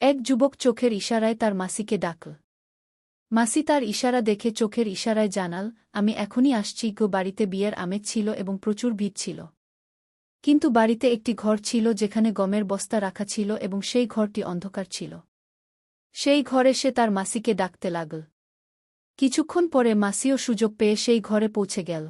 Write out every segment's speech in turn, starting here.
এক যুবক চোখের ইশারায় তার মাসিকে ডাকল। মাসি তার ইশারা দেখে চোখের ইশারায় জানাল, আমি এখনই আসছি গো। বাড়িতে বিয়ের আমেজ ছিল এবং প্রচুর ভিড় ছিল। কিন্তু বাড়িতে একটি ঘর ছিল যেখানে গমের বস্তা রাখা ছিল এবং সেই ঘরটি অন্ধকার ছিল। সেই ঘরে সে তার মাসিকে ডাকতে লাগল। কিছুক্ষণ পরে মাসিও সুযোগ পেয়ে সেই ঘরে পৌঁছে গেল।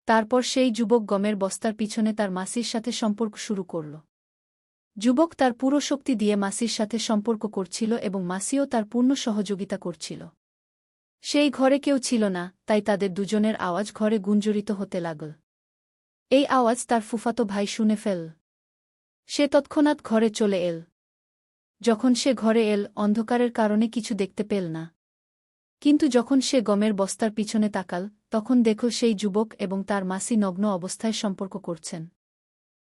তারপর সেই যুবক গমের বস্তার পিছনে তার মাসির সাথে সম্পর্ক শুরু করল। যুবক তার পুরো শক্তি দিয়ে মাসির সাথে সম্পর্ক করছিল এবং মাসিও তার পূর্ণ সহযোগিতা করছিল। সেই ঘরে কেউ ছিল না, তাই তাদের দুজনের আওয়াজ ঘরে গুঞ্জরিত হতে লাগল। এই আওয়াজ তার ফুফাতো ভাই শুনে ফেল। সে তৎক্ষণাৎ ঘরে চলে এল। যখন সে ঘরে এল, অন্ধকারের কারণে কিছু দেখতে পেল না। কিন্তু যখন সে গমের বস্তার পিছনে তাকাল, তখন দেখল সেই যুবক এবং তার মাসি নগ্ন অবস্থায় সম্পর্ক করছেন।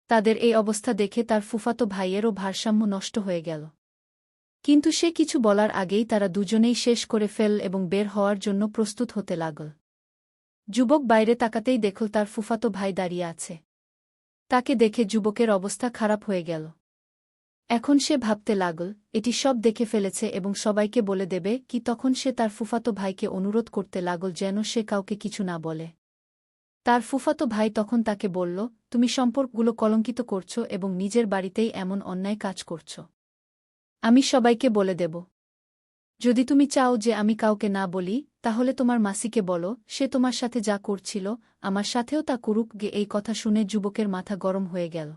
তাদের এই অবস্থা দেখে তার ফুফাতো ভাইয়েরও ভারসাম্য নষ্ট হয়ে গেল। কিন্তু সে কিছু বলার আগেই তারা দুজনেই শেষ করে ফেল এবং বের হওয়ার জন্য প্রস্তুত হতে লাগল। যুবক বাইরে তাকাতেই দেখল তার ফুফাতো ভাই দাঁড়িয়ে আছে। তাকে দেখে যুবকের অবস্থা খারাপ হয়ে গেল। এখন সে ভাবতে লাগল, এটি সব দেখে ফেলেছে এবং সবাইকে বলে দেবে কি। তখন সে তার ফুফাতো ভাইকে অনুরোধ করতে লাগল যেন সে কাউকে কিছু না বলে। তার ফুফাতো ভাই তখন তাকে বলল, তুমি সম্পর্কগুলো কলঙ্কিত করছ এবং নিজের বাড়িতেই এমন অন্যায় কাজ করছ। আমি সবাইকে বলে দেব। যদি তুমি চাও যে আমি কাউকে না বলি, তাহলে তোমার মাসিকে বলো, সে তোমার সাথে যা করছিল আমার সাথেও তা করুক গে। এই কথা শুনে যুবকের মাথা গরম হয়ে গেল।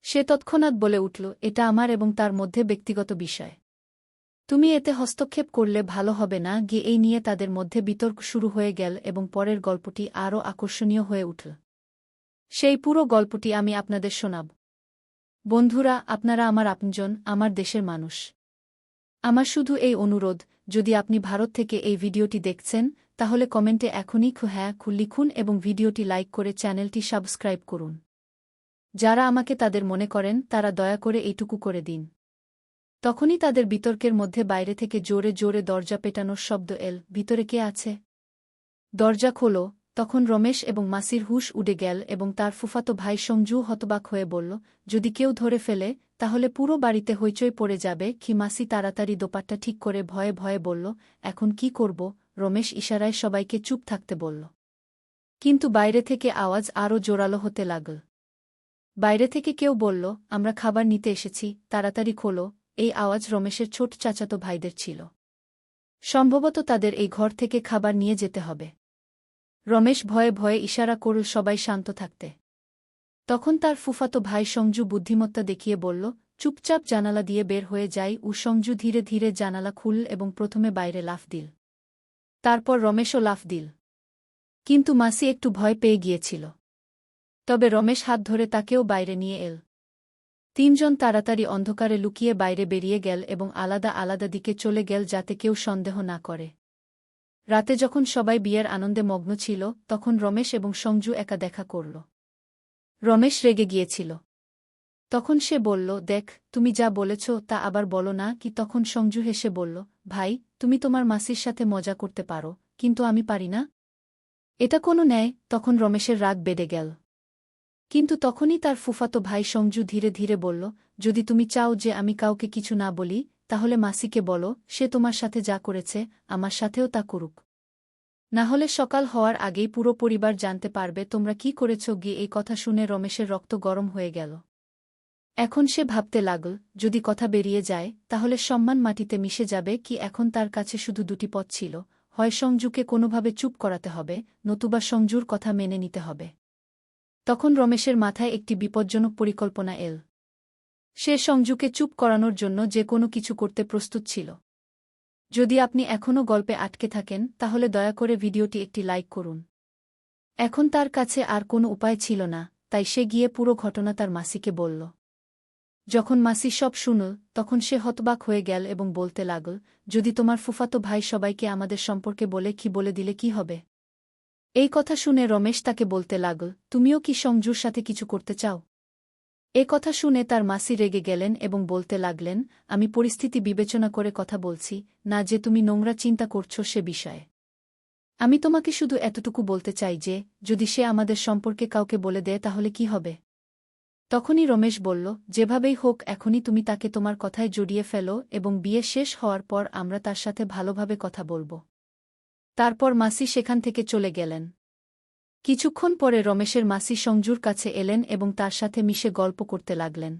সে তৎক্ষণাৎ বলে উঠল, এটা আমার এবং তার মধ্যে ব্যক্তিগত বিষয়। তুমি এতে হস্তক্ষেপ করলে ভালো হবে না গিয়ে। এই নিয়ে তাদের মধ্যে বিতর্ক শুরু হয়ে গেল এবং পরের গল্পটি আরও আকর্ষণীয় হয়ে উঠল। সেই পুরো গল্পটি আমি আপনাদের শোনাব। বন্ধুরা, আপনারা আমার আপনজন, আমার দেশের মানুষ। আমার শুধু এই অনুরোধ, যদি আপনি ভারত থেকে এই ভিডিওটি দেখছেন, তাহলে কমেন্টে এখনই হ্যাঁ লিখুন এবং ভিডিওটি লাইক করে চ্যানেলটি সাবস্ক্রাইব করুন। যারা আমাকে তাদের মনে করেন তারা দয়া করে এইটুকু করে দিন। তখনই তাদের বিতর্কের মধ্যে বাইরে থেকে জোরে জোরে দরজা পেটানোর শব্দ এল। ভিতরে কে আছে? দরজা খোলো। তখন রমেশ এবং মাসির হুঁশ উড়ে গেল এবং তার ফুফাতো ভাই সঞ্জু হতবাক হয়ে বলল, যদি কেউ ধরে ফেলে তাহলে পুরো বাড়িতে হইচই পড়ে যাবে কি। মাসি তাড়াতাড়ি দোপাট্টা ঠিক করে ভয়ে ভয়ে বলল, এখন কি করব? রমেশ ইশারায় সবাইকে চুপ থাকতে বলল। কিন্তু বাইরে থেকে আওয়াজ আরও জোরালো হতে লাগল। বাইরে থেকে কেউ বলল, আমরা খাবার নিতে এসেছি, তাড়াতাড়ি খোলো। এই আওয়াজ রমেশের ছোট চাচাতো ভাইদের ছিল। সম্ভবত তাদের এই ঘর থেকে খাবার নিয়ে যেতে হবে। রমেশ ভয়ে ভয়ে ইশারা করল সবাই শান্ত থাকতে। তখন তার ফুফাতো ভাই সঞ্জু বুদ্ধিমত্তা দেখিয়ে বলল, চুপচাপ জানালা দিয়ে বের হয়ে যাই। সঞ্জু ধীরে ধীরে জানালা খুলল এবং প্রথমে বাইরে লাফ দিল। তারপর রমেশও লাফ দিল। কিন্তু মাসি একটু ভয় পেয়ে গিয়েছিল। তবে রমেশ হাত ধরে তাকেও বাইরে নিয়ে এল। তিনজন তাড়াতাড়ি অন্ধকারে লুকিয়ে বাইরে বেরিয়ে গেল এবং আলাদা আলাদা দিকে চলে গেল যাতে কেউ সন্দেহ না করে। রাতে যখন সবাই বিয়ের আনন্দে মগ্ন ছিল, তখন রমেশ এবং সঞ্জু একা দেখা করল। রমেশ রেগে গিয়েছিল। তখন সে বলল, দেখ, তুমি যা বলেছ তা আবার বলো না কি। তখন সঞ্জু হেসে বলল, ভাই, তুমি তোমার মাসির সাথে মজা করতে পারো, কিন্তু আমি পারি না। এটা কোনো ন্যায়? তখন রমেশের রাগ বেড়ে গেল। কিন্তু তখনই তার ফুফাতো ভাই সঞ্জু ধীরে ধীরে বলল, যদি তুমি চাও যে আমি কাউকে কিছু না বলি, তাহলে মাসিকে বলো, সে তোমার সাথে যা করেছে আমার সাথেও তা করুক। না হলে সকাল হওয়ার আগেই পুরো পরিবার জানতে পারবে তোমরা কি করেছ গিয়ে। এই কথা শুনে রমেশের রক্ত গরম হয়ে গেল। এখন সে ভাবতে লাগল, যদি কথা বেরিয়ে যায় তাহলে সম্মান মাটিতে মিশে যাবে কি। এখন তার কাছে শুধু দুটি পথ ছিল, হয় সঞ্জুকে কোনোভাবে চুপ করাতে হবে, নতুবা সঞ্জুর কথা মেনে নিতে হবে। তখন রমেশের মাথায় একটি বিপজ্জনক পরিকল্পনা এল। সে সঞ্জুকে চুপ করানোর জন্য যে কোনো কিছু করতে প্রস্তুত ছিল। যদি আপনি এখনও গল্পে আটকে থাকেন, তাহলে দয়া করে ভিডিওটি একটি লাইক করুন। এখন তার কাছে আর কোনো উপায় ছিল না, তাই সে গিয়ে পুরো ঘটনা তার মাসিকে বলল। যখন মাসি সব শুনল, তখন সে হতবাক হয়ে গেল এবং বলতে লাগল, যদি তোমার ফুফাতো ভাই সবাইকে আমাদের সম্পর্কে বলে দিলে কি হবে? এই কথা শুনে রমেশ তাকে বলতে লাগল, তুমিও কি সঞ্জুর সাথে কিছু করতে চাও? এ কথা শুনে তার মাসি রেগে গেলেন এবং বলতে লাগলেন, আমি পরিস্থিতি বিবেচনা করে কথা বলছি না যে তুমি নোংরা চিন্তা করছ সে বিষয়ে। আমি তোমাকে শুধু এতটুকু বলতে চাই যে, যদি সে আমাদের সম্পর্কে কাউকে বলে দেয় তাহলে কি হবে? তখনই রমেশ বলল, যেভাবেই হোক এখনই তুমি তাকে তোমার কথায় জড়িয়ে ফেলো এবং বিয়ে শেষ হওয়ার পর আমরা তার সাথে ভালোভাবে কথা বলব। তারপর মাসি সেখান থেকে চলে গেলেন। কিছুক্ষণ পরে রমেশের মাসি সঞ্জুর কাছে এলেন এবং তার সাথে মিশে গল্প করতে লাগলেন।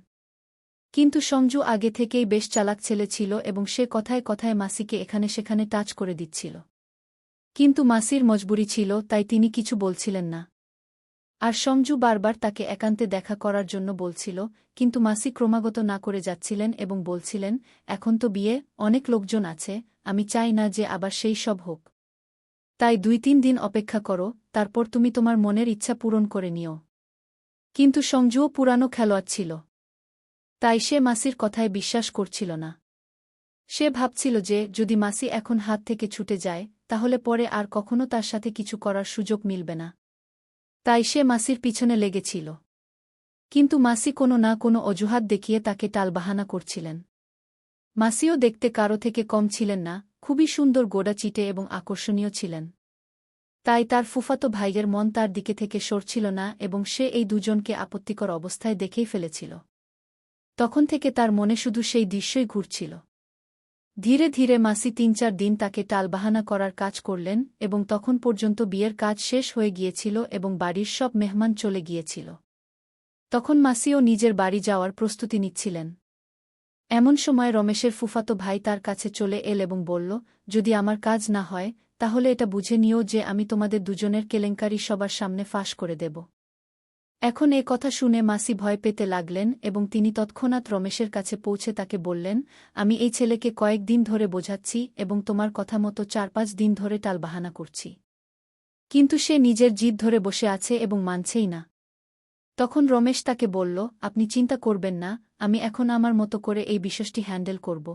কিন্তু সঞ্জু আগে থেকেই বেশ চালাক ছেলে ছিল এবং সে কথায় কথায় মাসিকে এখানে সেখানে টাচ করে দিচ্ছিল। কিন্তু মাসির মজবুরি ছিল, তাই তিনি কিছু বলছিলেন না। আর সঞ্জু বারবার তাকে একান্তে দেখা করার জন্য বলছিল, কিন্তু মাসি ক্রমাগত না করে যাচ্ছিলেন এবং বলছিলেন, এখন তো বিয়ে, অনেক লোকজন আছে, আমি চাই না যে আবার সেই সব হোক। তাই 2-3 দিন অপেক্ষা করো, তারপর তুমি তোমার মনের ইচ্ছা পূরণ করে নিও। কিন্তু সঞ্জুও পুরানো খেলোয়াড় ছিল। তাই সে মাসির কথায় বিশ্বাস করছিল না। সে ভাবছিল যে যদি মাসি এখন হাত থেকে ছুটে যায়, তাহলে পরে আর কখনো তার সাথে কিছু করার সুযোগ মিলবে না। তাই সে মাসির পিছনে লেগেছিল। কিন্তু মাসি কোনো না কোনো অজুহাত দেখিয়ে তাকে টালবাহানা করছিলেন। মাসিও দেখতে কারো থেকে কম ছিলেন না, খুবই সুন্দর গোড়া চিটে এবং আকর্ষণীয় ছিলেন। তাই তার ফুফাতো ভাইয়ের মন তার দিকে থেকে সরছিল না এবং সে এই দুজনকে আপত্তিকর অবস্থায় দেখেই ফেলেছিল। তখন থেকে তার মনে শুধু সেই দৃশ্যই ঘুরছিল। ধীরে ধীরে মাসি 3-4 দিন তাকে টালবাহানা করার কাজ করলেন এবং তখন পর্যন্ত বিয়ের কাজ শেষ হয়ে গিয়েছিল এবং বাড়ির সব মেহমান চলে গিয়েছিল। তখন মাসিও নিজের বাড়ি যাওয়ার প্রস্তুতি নিচ্ছিলেন। এমন সময় রমেশের ফুফাতো ভাই তার কাছে চলে এল এবং বলল, যদি আমার কাজ না হয়, তাহলে এটা বুঝে নিও যে আমি তোমাদের দুজনের কেলেঙ্কারি সবার সামনে ফাঁস করে দেব। এখন এ কথা শুনে মাসি ভয় পেতে লাগলেন এবং তিনি তৎক্ষণাৎ রমেশের কাছে পৌঁছে তাকে বললেন, আমি এই ছেলেকে কয়েকদিন ধরে বোঝাচ্ছি এবং তোমার কথা মতো 4-5 দিন ধরে টালবাহানা করছি। কিন্তু সে নিজের জিদ ধরে বসে আছে এবং মানছেই না। তখন রমেশ তাকে বলল, আপনি চিন্তা করবেন না, আমি এখন আমার মতো করে এই বিষয়টি হ্যান্ডেল করব।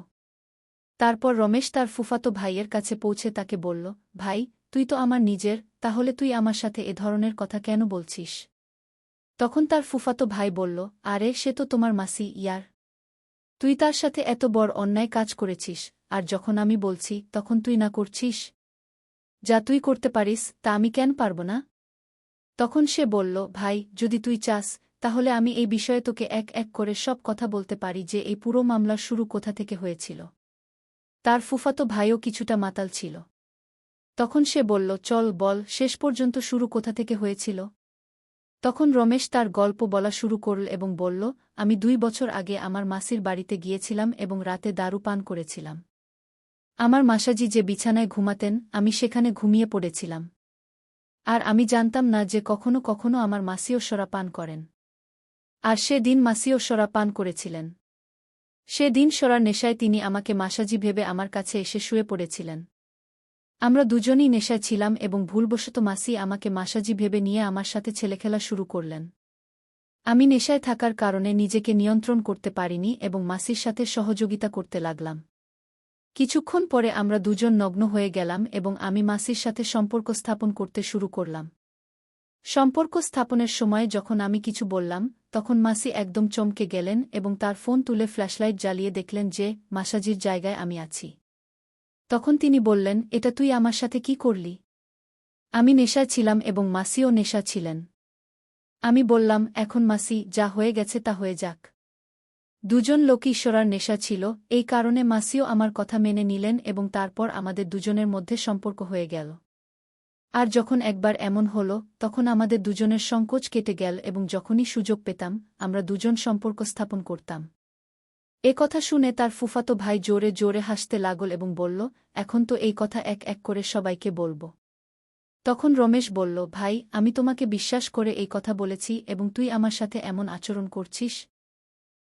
তারপর রমেশ তার ফুফাতো ভাইয়ের কাছে পৌঁছে তাকে বলল, ভাই, তুই তো আমার নিজের, তাহলে তুই আমার সাথে এ ধরনের কথা কেন বলছিস? তখন তার ফুফাতো ভাই বলল, আরে সে তো তোমার মাসি ইয়ার। তুই তার সাথে এত বড় অন্যায় কাজ করেছিস, আর যখন আমি বলছি তখন তুই না করছিস? যা তুই করতে পারিস তা আমি কেন পারব না? তখন সে বলল, ভাই, যদি তুই চাস, তাহলে আমি এই বিষয়ে তোকে এক এক করে সব কথা বলতে পারি যে এই পুরো মামলার শুরু কোথা থেকে হয়েছিল। তার ফুফাতো ভাইও কিছুটা মাতাল ছিল। তখন সে বলল, চল বল, শেষ পর্যন্ত শুরু কোথা থেকে হয়েছিল। তখন রমেশ তার গল্প বলা শুরু করল এবং বলল, আমি 2 বছর আগে আমার মাসির বাড়িতে গিয়েছিলাম এবং রাতে দারু পান করেছিলাম। আমার মাসাজি যে বিছানায় ঘুমাতেন, আমি সেখানে ঘুমিয়ে পড়েছিলাম। আর আমি জানতাম না যে কখনো কখনো আমার মাসিও শরাব পান করেন। আর সেদিন মাসিও শরাব পান করেছিলেন। সেদিন শরার নেশায় তিনি আমাকে মাসাজি ভেবে আমার কাছে এসে শুয়ে পড়েছিলেন। আমরা দুজনই নেশায় ছিলাম এবং ভুলবশত মাসি আমাকে মাসাজি ভেবে নিয়ে আমার সাথে ছেলেখেলা শুরু করলেন। আমি নেশায় থাকার কারণে নিজেকে নিয়ন্ত্রণ করতে পারিনি এবং মাসির সাথে সহযোগিতা করতে লাগলাম। কিছুক্ষণ পরে আমরা দুজন নগ্ন হয়ে গেলাম এবং আমি মাসির সাথে সম্পর্ক স্থাপন করতে শুরু করলাম। সম্পর্ক স্থাপনের সময় যখন আমি কিছু বললাম, তখন মাসি একদম চমকে গেলেন এবং তার ফোন তুলে ফ্ল্যাশলাইট জ্বালিয়ে দেখলেন যে মাসাজির জায়গায় আমি আছি। তখন তিনি বললেন, এটা তুই আমার সাথে কি করলি? আমি নেশায় ছিলাম এবং মাসিও নেশা ছিলেন। আমি বললাম, এখন মাসি, যা হয়ে গেছে তা হয়ে যাক। দুজন লোকই ঈশ্বরার নেশা ছিল, এই কারণে মাসিও আমার কথা মেনে নিলেন এবং তারপর আমাদের দুজনের মধ্যে সম্পর্ক হয়ে গেল। আর যখন একবার এমন হল, তখন আমাদের দুজনের সংকোচ কেটে গেল এবং যখনই সুযোগ পেতাম, আমরা দুজন সম্পর্ক স্থাপন করতাম। এ কথা শুনে তার ফুফাতো ভাই জোরে জোরে হাসতে লাগল এবং বলল, এখন তো এই কথা এক এক করে সবাইকে বলব। তখন রমেশ বলল, ভাই, আমি তোমাকে বিশ্বাস করে এই কথা বলেছি এবং তুই আমার সাথে এমন আচরণ করছিস?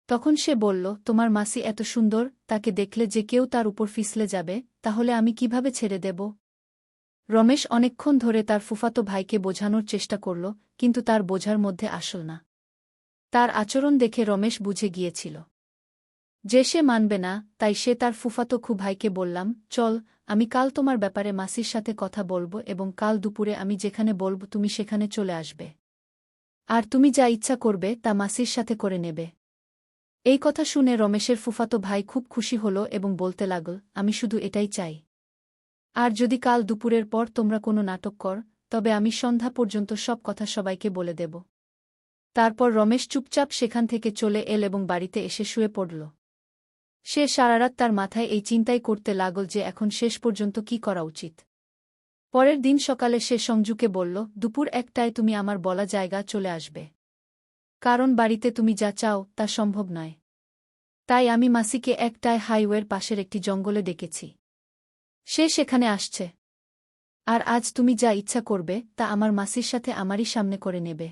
তখন সে বলল, তোমার মাসি এত সুন্দর, তাকে দেখলে যে কেউ তার উপর ফিসলে যাবে, তাহলে আমি কিভাবে ছেড়ে দেব? রমেশ অনেকক্ষণ ধরে তার ফুফাতো ভাইকে বোঝানোর চেষ্টা করল, কিন্তু তার বোঝার মধ্যে আসল না। তার আচরণ দেখে রমেশ বুঝে গিয়েছিল যে সে মানবে না, তাই সে তার ফুফাতো ভাইকে বললাম, চল, আমি কাল তোমার ব্যাপারে মাসির সাথে কথা বলবো এবং কাল দুপুরে আমি যেখানে বলব তুমি সেখানে চলে আসবে। আর তুমি যা ইচ্ছা করবে তা মাসির সাথে করে নেবে। এই কথা শুনে রমেশের ফুফাতো ভাই খুব খুশি হল এবং বলতে লাগল, আমি শুধু এটাই চাই। আর যদি কাল দুপুরের পর তোমরা কোনো নাটক কর, তবে আমি সন্ধ্যা পর্যন্ত সব কথা সবাইকে বলে দেব। তারপর রমেশ চুপচাপ সেখান থেকে চলে এল এবং বাড়িতে এসে শুয়ে পড়ল। সে সারারাত তার মাথায় এই চিন্তাই করতে লাগল যে এখন শেষ পর্যন্ত কি করা উচিত। পরের দিন সকালে সে সঞ্জুকে বলল, দুপুর 1টায় তুমি আমার বলা জায়গা চলে আসবে। কারণ বাড়িতে তুমি যা চাও তা সম্ভব নয়। তাই আমি মাসিকে 1টায় হাইওয়ের পাশের একটি জঙ্গলে ডেকেছি। সে সেখানে আসছে। আর আজ তুমি যা ইচ্ছা করবে তা আমার মাসির সাথে আমারই সামনে করে নেবে।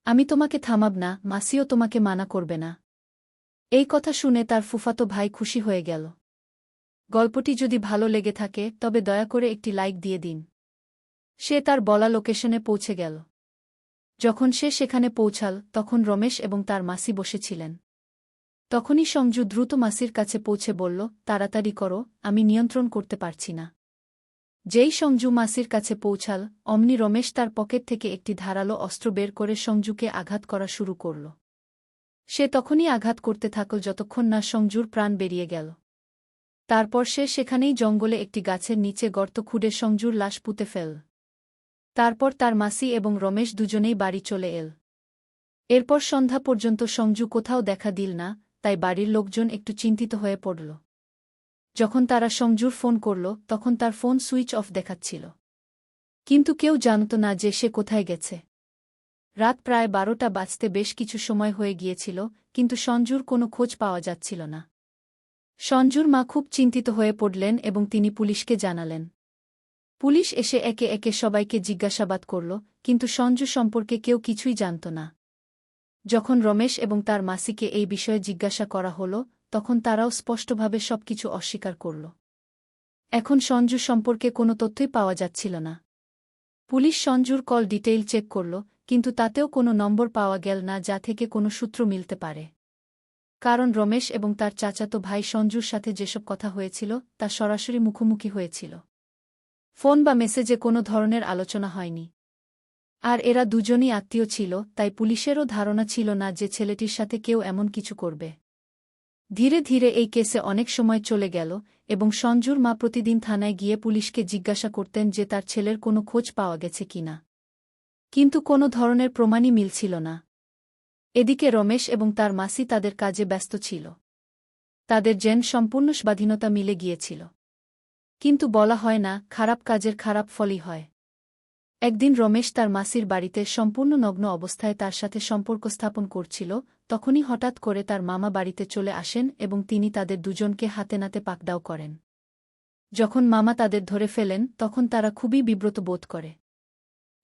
আমি তোমাকে থামাব না, মাসিও তোমাকে মানা করবে না। এই কথা শুনে তার ফুফাতো ভাই খুশি হয়ে গেল। গল্পটি যদি ভালো লেগে থাকে তবে দয়া করে একটি লাইক দিয়ে দিন। সে তার বলা লোকেশনে পৌঁছে গেল। যখন সে সেখানে পৌঁছাল তখন রমেশ এবং তার মাসি বসেছিলেন। তখনই সঞ্জু দ্রুত মাসির কাছে পৌঁছে বলল, তাড়াতাড়ি করো, আমি নিয়ন্ত্রণ করতে পারছি না। যেই সঞ্জু মাসির কাছে পৌঁছাল অমনি রমেশ তার পকেট থেকে একটি ধারালো অস্ত্র বের করে সঞ্জুকে আঘাত করা শুরু করল। সে তখনই আঘাত করতে থাকল যতক্ষণ না সঞ্জুর প্রাণ বেরিয়ে গেল। তারপর সে সেখানেই জঙ্গলে একটি গাছের নিচে গর্ত খুঁড়ে সঞ্জুর লাশ পুঁতে ফেল। তারপর তার মাসি এবং রমেশ দুজনেই বাড়ি চলে এল। এরপর সন্ধ্যা পর্যন্ত সঞ্জু কোথাও দেখা দিল না, তাই বাড়ির লোকজন একটু চিন্তিত হয়ে পড়ল। যখন তারা সঞ্জুর ফোন করল তখন তার ফোন সুইচ অফ দেখাচ্ছিল। কিন্তু কেউ জানত না যে সে কোথায় গেছে। রাত প্রায় 12টা বাজতে বেশ কিছু সময় হয়ে গিয়েছিল, কিন্তু সঞ্জুর কোনো খোঁজ পাওয়া যাচ্ছিল না। সঞ্জুর মা খুব চিন্তিত হয়ে পড়লেন এবং তিনি পুলিশকে জানালেন। পুলিশ এসে একে একে সবাইকে জিজ্ঞাসাবাদ করল, কিন্তু সঞ্জু সম্পর্কে কেউ কিছুই জানত না। যখন রমেশ এবং তার মাসিকে এই বিষয়ে জিজ্ঞাসা করা হল তখন তারাও স্পষ্টভাবে সবকিছু অস্বীকার করল। এখন সঞ্জু সম্পর্কে কোনো তথ্যই পাওয়া যাচ্ছিল না। পুলিশ সঞ্জুর কল ডিটেইল চেক করল, কিন্তু তাতেও কোনো নম্বর পাওয়া গেল না যা থেকে কোনো সূত্র মিলতে পারে। কারণ রমেশ এবং তার চাচাতো ভাই সঞ্জুর সাথে যেসব কথা হয়েছিল তা সরাসরি মুখোমুখি হয়েছিল। ফোন বা মেসেজে কোনো ধরনের আলোচনা হয়নি। আর এরা দুজনই আত্মীয় ছিল, তাই পুলিশেরও ধারণা ছিল না যে ছেলেটির সাথে কেউ এমন কিছু করবে। ধীরে ধীরে এই কেসে অনেক সময় চলে গেল এবং সঞ্জুর মা প্রতিদিন থানায় গিয়ে পুলিশকে জিজ্ঞাসা করতেন যে তার ছেলের কোনো খোঁজ পাওয়া গেছে কিনা। কিন্তু কোনো ধরনের প্রমাণই মিলছিল না। এদিকে রমেশ এবং তার মাসি তাদের কাজে ব্যস্ত ছিল। তাদের যেন সম্পূর্ণ স্বাধীনতা মিলে গিয়েছিল। কিন্তু বলা হয় না, খারাপ কাজের খারাপ ফলই হয়। একদিন রমেশ তার মাসির বাড়িতে সম্পূর্ণ নগ্ন অবস্থায় তার সাথে সম্পর্ক স্থাপন করছিল, তখনই হঠাৎ করে তার মামা বাড়িতে চলে আসেন এবং তিনি তাদের দুজনকে হাতে নাতে পাকড়াও করেন। যখন মামা তাদের ধরে ফেলেন তখন তারা খুবই বিব্রত বোধ করে।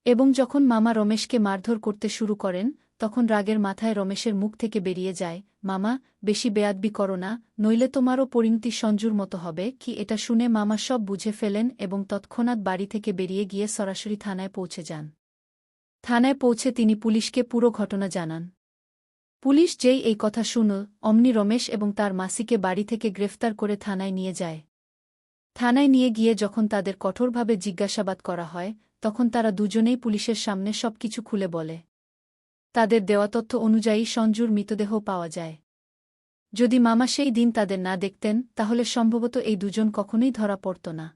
এবং যখন মামা রমেশকে মারধর করতে শুরু করেন তখন রাগের মাথায় রমেশের মুখ থেকে বেরিয়ে যায়, মামা, বেশি বেয়াদবি করো না, নইলে তোমারও পরিণতি সঞ্জুর মতো হবে কি। এটা শুনে মামা সব বুঝে ফেলেন এবং তৎক্ষণাৎ বাড়ি থেকে বেরিয়ে গিয়ে সরাসরি থানায় পৌঁছে যান। থানায় পৌঁছে তিনি পুলিশকে পুরো ঘটনা জানান। পুলিশ যেই এই কথা শুনল অমনি রমেশ এবং তার মাসিকে বাড়ি থেকে গ্রেফতার করে থানায় নিয়ে যায়। থানায় নিয়ে গিয়ে যখন তাদের কঠোরভাবে জিজ্ঞাসাবাদ করা হয় তখন তারা দুজনেই পুলিশের সামনে সবকিছু খুলে বলে। তাদের দেওয়া তথ্য অনুযায়ী সঞ্জুর মৃতদেহ পাওয়া যায়। যদি মামা সেই দিন তাদের না দেখতেন তাহলে সম্ভবত এই দুজন কখনোই ধরা পড়ত না।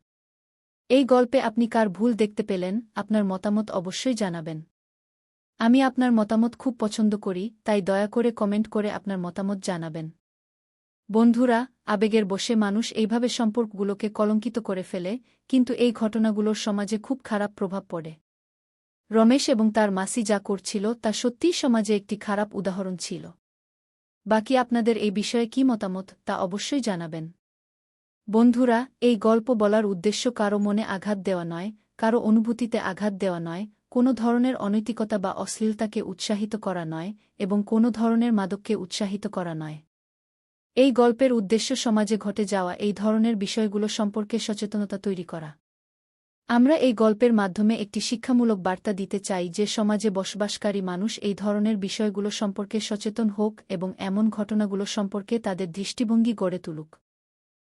এই গল্পে আপনি কার ভুল দেখতে পেলেন আপনার মতামত অবশ্যই জানাবেন। আমি আপনার মতামত খুব পছন্দ করি, তাই দয়া করে কমেন্ট করে আপনার মতামত জানাবেন। বন্ধুরা, আবেগের বশে মানুষ এইভাবে সম্পর্কগুলোকে কলঙ্কিত করে ফেলে, কিন্তু এই ঘটনাগুলোর সমাজে খুব খারাপ প্রভাব পড়ে। রমেশ এবং তার মাসি যা করছিল তা সত্যিই সমাজে একটি খারাপ উদাহরণ ছিল। বাকি আপনাদের এই বিষয়ে কী মতামত তা অবশ্যই জানাবেন। বন্ধুরা, এই গল্প বলার উদ্দেশ্য কারো মনে আঘাত দেওয়া নয়, কারো অনুভূতিতে আঘাত দেওয়া নয়, কোনো ধরনের অনৈতিকতা বা অশ্লীলতাকে উৎসাহিত করা নয় এবং কোনো ধরনের মাদককে উৎসাহিত করা নয়। এই গল্পের উদ্দেশ্য সমাজে ঘটে যাওয়া এই ধরনের বিষয়গুলো সম্পর্কে সচেতনতা তৈরি করা। আমরা এই গল্পের মাধ্যমে একটি শিক্ষামূলক বার্তা দিতে চাই যে সমাজে বসবাসকারী মানুষ এই ধরনের বিষয়গুলো সম্পর্কে সচেতন হোক এবং এমন ঘটনাগুলো সম্পর্কে তাদের দৃষ্টিভঙ্গি গড়ে তুলুক।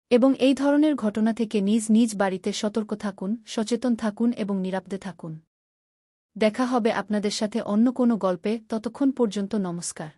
এবং এই ধরনের ঘটনা থেকে নিজ নিজ বাড়িতে সতর্ক থাকুন, সচেতন থাকুন এবং নিরাপদে থাকুন। দেখা হবে আপনাদের সাথে অন্য কোনো গল্পে, ততক্ষণ পর্যন্ত নমস্কার।